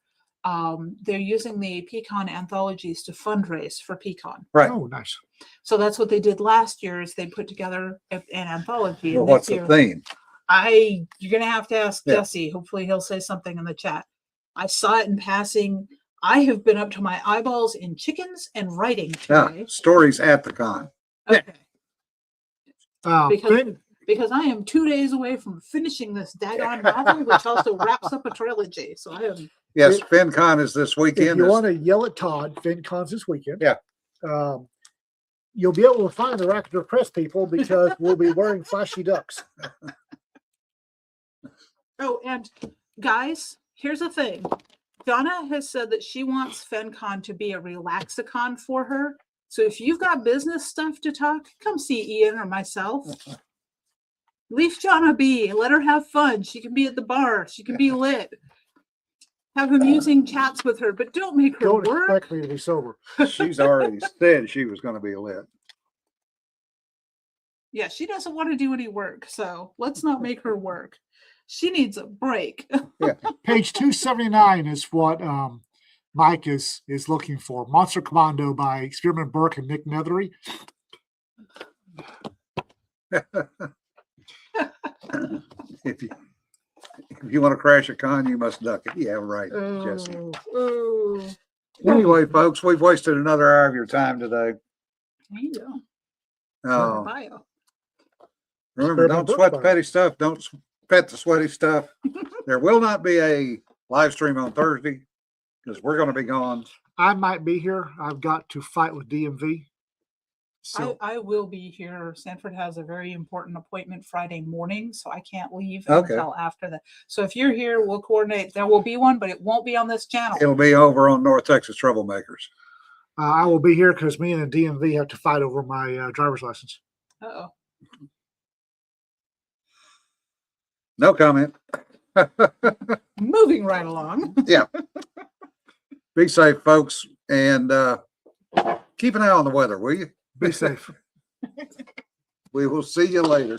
They're using the Pecan anthologies to fundraise for Pecan. Right. Oh, nice. So that's what they did last year. Is they put together an anthology. Well, And what's this the year, theme? you're gonna have to ask Yeah. Jesse. Hopefully, he'll say something in the chat. I saw it in passing. I have been up to my eyeballs in chickens and writing Yeah, today. stories at the con. Okay. Because- Finn, Because I am 2 days away from finishing this daggone novel, which also wraps up a trilogy. So I am. Yes, FinCon is this if weekend. you It's- want to yell at Todd, FinCon's this weekend. Yeah. You'll be able to find the Racketeer Press people because we'll be wearing flashy ducks. Oh, and guys, here's the thing. Donna has said that she wants FenCon to be a relaxicon for her. So if you've got business stuff to talk, come see Ian or myself. Leave Jonna be. Let her have fun. She can be at the bar. She can be lit. Have amusing chats with her, but don't make her Don't work. expect me to be sober. She's already said she was going to be lit. Yeah, she doesn't want to do any work, so let's not make her work. She needs a break. Page 279 is what Mike is looking for. Monster Commando by Spearman Burke and Nick Nethery. If you want to crash a con, you must duck it. Yeah, right, Jesse. Oh, Anyway, folks, we've wasted another hour of your time today. there you go. Oh, Bio. remember, Spearman don't Burke sweat the bio. petty stuff. Don't pet the sweaty stuff. There will not be a live stream on Thursday because we're going to be gone. I might be here. I've got to fight with DMV. So I will be here. Sanford has a very important appointment Friday morning, so I can't leave Okay. until after that. So if you're here, we'll coordinate. There will be one, but it won't be on this channel. It'll be over on North Texas Troublemakers. I will be here because me and the DMV have to fight over my driver's license. Uh-oh. No comment. Moving right along. Be safe, folks, and keep an eye on the weather, will you? Be safe. We will see you later.